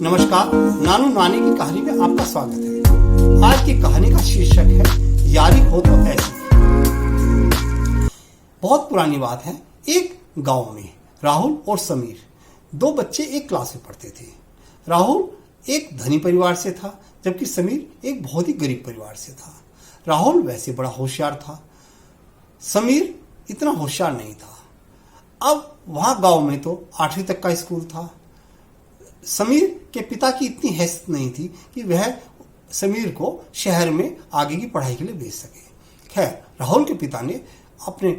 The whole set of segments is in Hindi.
नमस्कार, नानू नानी की कहानी में आपका स्वागत है। आज की कहानी का शीर्षक है यारी हो तो ऐसी। बहुत पुरानी बात है। एक गांव में राहुल और समीर दो बच्चे एक क्लास में पढ़ते थे। राहुल एक धनी परिवार से था, जबकि समीर एक बहुत ही गरीब परिवार से था। राहुल वैसे बड़ा होशियार था, समीर इतना होशियार नहीं था। अब वहां गांव में तो 8वीं तक का स्कूल था। समीर के पिता की इतनी हैसियत नहीं थी कि वह समीर को शहर में आगे की पढ़ाई के लिए भेज सके। खैर, राहुल के पिता ने अपने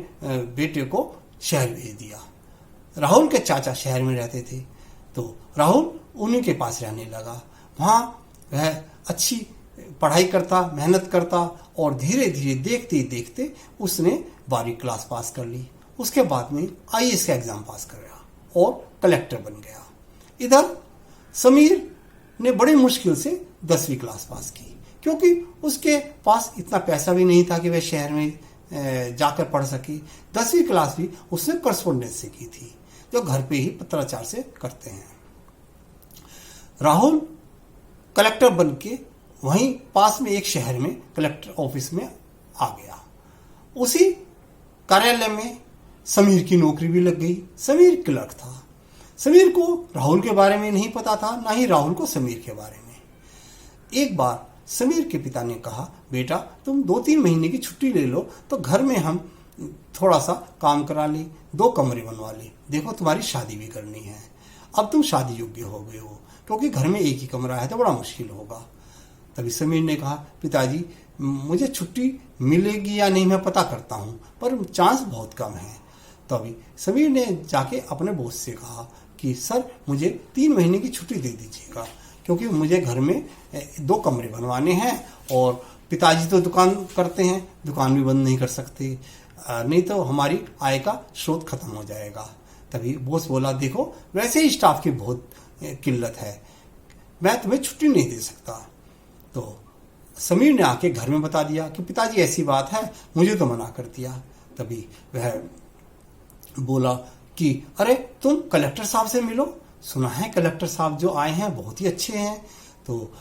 बेटे को शहर भेज दिया। राहुल के चाचा शहर में रहते थे, तो राहुल उन्हीं के पास रहने लगा। वहाँ वह अच्छी पढ़ाई करता, मेहनत करता और धीरे धीरे देखते ही देखते उसने 12वीं क्लास पास कर ली। उसके बाद में आईएएस का एग्जाम पास कर गया और कलेक्टर बन गया। इधर समीर ने बड़ी मुश्किल से 10वीं क्लास पास की, क्योंकि उसके पास इतना पैसा भी नहीं था कि वह शहर में जाकर पढ़ सके। 10वीं क्लास भी उसने करस्पॉन्डेंस से की थी, जो घर पे ही पत्राचार से करते हैं। राहुल कलेक्टर बन के वहीं पास में एक शहर में कलेक्टर ऑफिस में आ गया। उसी कार्यालय में समीर की नौकरी भी लग गई। समीर क्लर्क था। समीर को राहुल के बारे में नहीं पता था, ना ही राहुल को समीर के बारे में। एक बार समीर के पिता ने कहा, बेटा तुम 2-3 महीने की छुट्टी ले लो तो घर में हम थोड़ा सा काम करा ले, 2 कमरे बनवा ले। देखो तुम्हारी शादी भी करनी है, अब तुम शादी योग्य हो गए हो, क्योंकि घर में एक ही कमरा है तो बड़ा मुश्किल होगा। तभी समीर ने कहा, पिताजी मुझे छुट्टी मिलेगी या नहीं मैं पता करता हूँ, पर चांस बहुत कम है। तभी समीर ने जाके अपने बॉस से कहा कि सर मुझे 3 महीने की छुट्टी दे दीजिएगा, क्योंकि मुझे घर में 2 कमरे बनवाने हैं और पिताजी तो दुकान करते हैं, दुकान भी बंद नहीं कर सकते, नहीं तो हमारी आय का स्रोत खत्म हो जाएगा। तभी बॉस बोला, देखो वैसे ही स्टाफ की बहुत किल्लत है, मैं तुम्हें छुट्टी नहीं दे सकता। तो समीर ने आके घर में बता दिया कि पिताजी ऐसी बात है, मुझे तो मना कर दिया। तभी वह बोला कि अरे तुम कलेक्टर साहब से मिलो, सुना है कलेक्टर साहब जो आए हैं बहुत ही अच्छे हैं। तो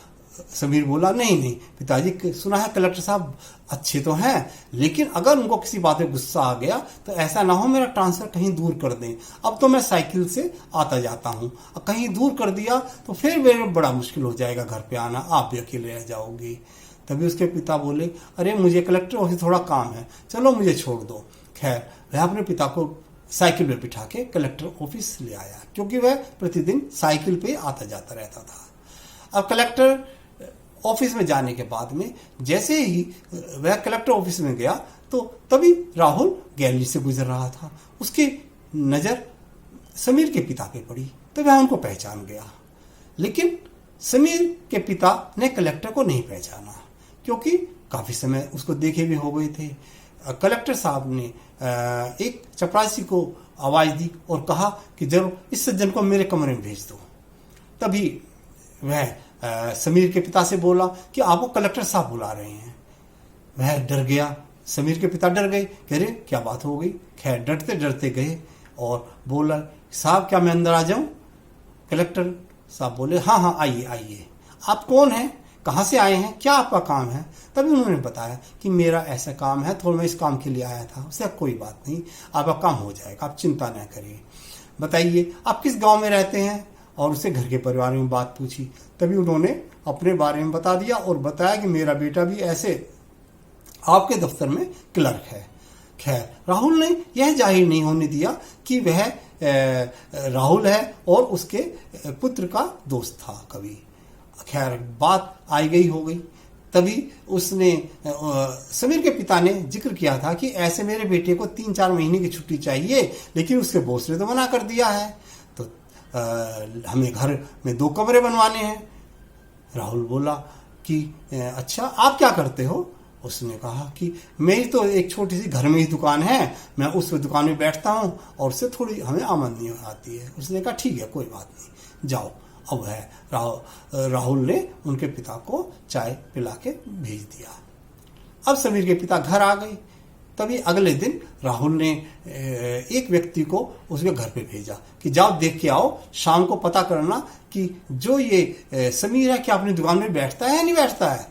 समीर बोला, नहीं पिताजी, सुना है कलेक्टर साहब अच्छे तो हैं, लेकिन अगर उनको किसी बात में गुस्सा आ गया तो ऐसा ना हो मेरा ट्रांसफर कहीं दूर कर दें। अब तो मैं साइकिल से आता जाता हूँ, कहीं दूर कर दिया तो फिर मेरे बड़ा मुश्किल हो जाएगा घर पे आना, आप भी अकेले रह जाओगे। तभी उसके पिता बोले, अरे मुझे कलेक्टर ऑफिस थोड़ा काम है, चलो मुझे छोड़ दो। खैर, वह अपने पिता को साइकिल में बिठा के कलेक्टर ऑफिस ले आया, क्योंकि वह प्रतिदिन साइकिल पे आता जाता रहता था। अब कलेक्टर ऑफिस में जाने के बाद में जैसे ही वह कलेक्टर ऑफिस में गया तो तभी राहुल गैलरी से गुजर रहा था। उसकी नजर समीर के पिता पे पड़ी तो वह उनको पहचान गया, लेकिन समीर के पिता ने कलेक्टर को नहीं पहचाना, क्योंकि काफी समय उसको देखे भी हो गए थे। कलेक्टर साहब ने एक चपरासी को आवाज दी और कहा कि जरूर इस सज्जन को मेरे कमरे में भेज दो। तभी वह समीर के पिता से बोला कि आपको कलेक्टर साहब बुला रहे हैं। वह डर गया, समीर के पिता डर गए, कह रहे क्या बात हो गई। खैर, डरते डरते गए और बोला, साहब क्या मैं अंदर आ जाऊं। कलेक्टर साहब बोले, हाँ आइए आइए, आप कौन हैं, कहाँ से आए हैं, क्या आपका काम है। तभी उन्होंने बताया कि मेरा ऐसा काम है, तो मैं इस काम के लिए आया था। उससे कोई बात नहीं, आपका काम हो जाएगा, आप चिंता न करिए। बताइए आप किस गांव में रहते हैं, और उससे घर के परिवार में बात पूछी। तभी उन्होंने अपने बारे में बता दिया और बताया कि मेरा बेटा भी ऐसे आपके दफ्तर में क्लर्क है। खैर, राहुल ने यह जाहिर नहीं होने दिया कि वह राहुल है और उसके पुत्र का दोस्त था कभी। खैर, बात आई गई हो गई। तभी उसने समीर के पिता ने जिक्र किया था कि ऐसे मेरे बेटे को 3-4 महीने की छुट्टी चाहिए, लेकिन उसके बॉस ने तो मना कर दिया है, तो हमें घर में 2 कमरे बनवाने हैं। राहुल बोला कि अच्छा आप क्या करते हो। उसने कहा कि मेरी तो एक छोटी सी घर में ही दुकान है, मैं उस दुकान में बैठता हूँ और उससे थोड़ी हमें आमदनी आती है। उसने कहा ठीक है कोई बात नहीं, जाओ। अब है राहुल ने उनके पिता को चाय पिला के भेज दिया। अब समीर के पिता घर आ गए। तभी अगले दिन राहुल ने एक व्यक्ति को उसके घर पे भेजा कि जाओ देख के आओ, शाम को पता करना कि जो ये समीर है क्या अपनी दुकान में बैठता है या नहीं बैठता है।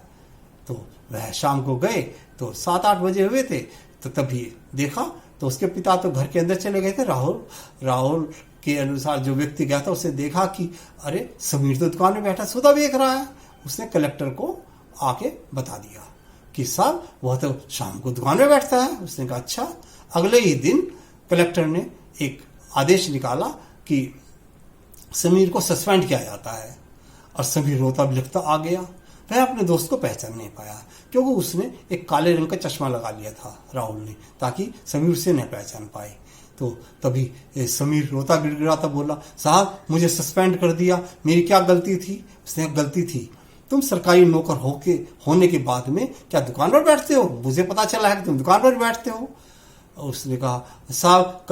तो वह शाम को गए तो 7-8 बजे हुए थे, तो तभी देखा तो उसके पिता तो घर के अंदर चले गए थे। राहुल के अनुसार जो व्यक्ति गया था उसे देखा कि अरे समीर तो दुकान में बैठा सौदा बेच रहा है। उसने कलेक्टर को आके बता दिया कि साहब वह तो शाम को दुकान में बैठता है। उसने कहा अच्छा। अगले ही दिन कलेक्टर ने एक आदेश निकाला कि समीर को सस्पेंड किया जाता है। और समीर रोता बिलखता आ गया। वह अपने दोस्त को पहचान नहीं पाया क्योंकि उसने एक काले रंग का चश्मा लगा लिया था राहुल ने, ताकि समीर उसे न पहचान पाए। तो तभी समीर रोता गिड़गिड़ाता बोला, साहब मुझे सस्पेंड कर दिया, मेरी क्या गलती थी। उसने गलती थी, तुम सरकारी नौकर होने के बाद में क्या दुकान पर बैठते हो? मुझे पता चला है कि तुम दुकान पर बैठते हो। उसने कहा साहब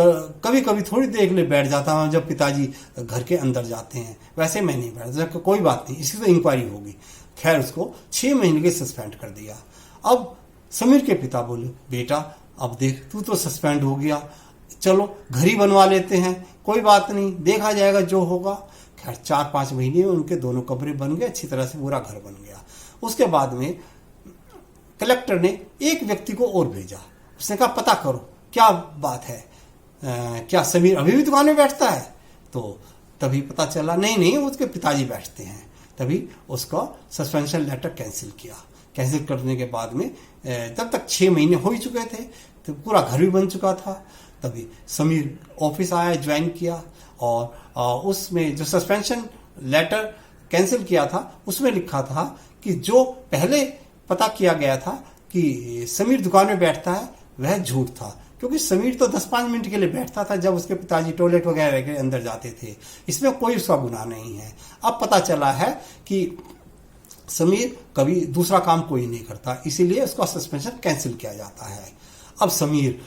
कभी कभी थोड़ी देर के लिए बैठ जाता हूँ जब पिताजी घर के अंदर जाते हैं, वैसे मैं नहीं बैठता। कोई बात नहीं, इसकी तो इंक्वायरी होगी। खैर उसको 6 महीने के सस्पेंड कर दिया। अब समीर के पिता बोले, बेटा अब देख तू तो सस्पेंड हो गया, चलो घर ही बनवा लेते हैं, कोई बात नहीं, देखा जाएगा जो होगा। खैर 4-5 महीने में उनके दोनों कमरे बन गए, अच्छी तरह से पूरा घर बन गया। उसके बाद में कलेक्टर ने एक व्यक्ति को और भेजा। उसने कहा पता करो क्या बात है, क्या समीर अभी भी दुकान में बैठता है? तो तभी पता चला नहीं उसके पिताजी बैठते हैं। तभी उसका सस्पेंशन लेटर कैंसिल किया। कैंसिल करने के बाद में तब तक 6 महीने हो ही चुके थे, तो पूरा घर भी बन चुका था। तभी समीर ऑफिस आया, ज्वाइन किया और उसमें जो सस्पेंशन लेटर कैंसिल किया था उसमें लिखा था कि जो पहले पता किया गया था कि समीर दुकान में बैठता है वह झूठ था, क्योंकि समीर तो 10-5 मिनट के लिए बैठता था जब उसके पिताजी टॉयलेट वगैरह के अंदर जाते थे। इसमें कोई उसका गुनाह नहीं है। अब पता चला है कि समीर कभी दूसरा काम कोई नहीं करता, इसीलिए उसका सस्पेंशन कैंसिल किया जाता है। अब समीर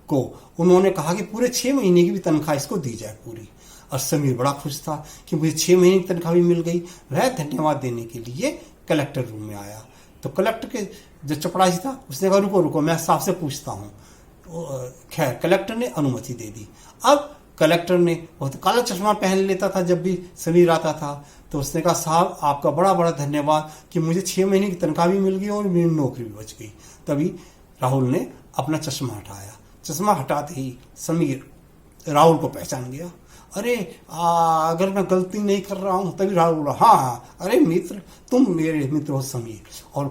को उन्होंने कहा कि पूरे 6 महीने की भी तनख्वाह इसको दी जाए पूरी। और समीर बड़ा खुश था कि मुझे 6 महीने की तनख्वाह भी मिल गई। वह धन्यवाद देने के लिए कलेक्टर रूम में आया। तो कलेक्टर के जो चपरासी था उसने कहा रुको मैं साहब से पूछता हूँ। खैर कलेक्टर ने अनुमति दे दी। अब कलेक्टर ने बहुत काला चश्मा पहन लेता था जब भी समीर आता था, तो उसने कहा साहब आपका बड़ा बड़ा धन्यवाद कि मुझे 6 महीने की तनख्वाह भी मिल गई और मेरी नौकरी भी बच गई। तभी राहुल ने अपना चश्मा हटाया। चश्मा हटाते ही समीर राहुल को पहचान गया। अरे अगर मैं गलती नहीं कर रहा हूँ, तभी राहुल बोला हाँ अरे मित्र, तुम मेरे मित्र हो समीर, और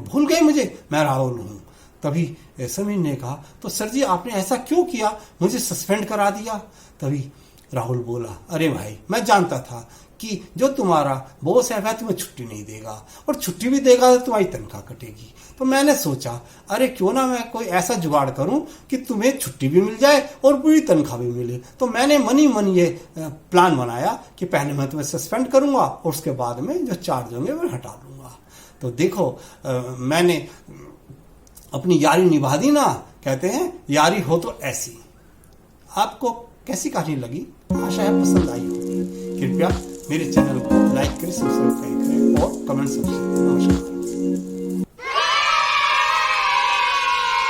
भूल गए मुझे, मैं राहुल हूँ। तभी समीर ने कहा तो सर जी आपने ऐसा क्यों किया, मुझे सस्पेंड करा दिया। तभी राहुल बोला अरे भाई मैं जानता था कि जो तुम्हारा बॉस है वह तुम्हें छुट्टी नहीं देगा, और छुट्टी भी देगा तो तुम्हारी तनख्वाह कटेगी। तो मैंने सोचा अरे क्यों ना मैं कोई ऐसा जुगाड़ करूं कि तुम्हें छुट्टी भी मिल जाए और पूरी तनख्वाह भी मिले। तो मैंने मन ये प्लान बनाया कि पहले मैं तुम्हें सस्पेंड करूंगा और उसके बाद में जो चार्ज होंगे वो हटा लूंगा। तो देखो मैंने अपनी यारी निभा दी ना, कहते हैं यारी हो तो ऐसी। आपको कैसी कहानी लगी? आशा है पसंद आई होगी। कृपया मेरे चैनल को लाइक करें, सब्सक्राइब करें और कमेंट सेक्शन में नमस्कार।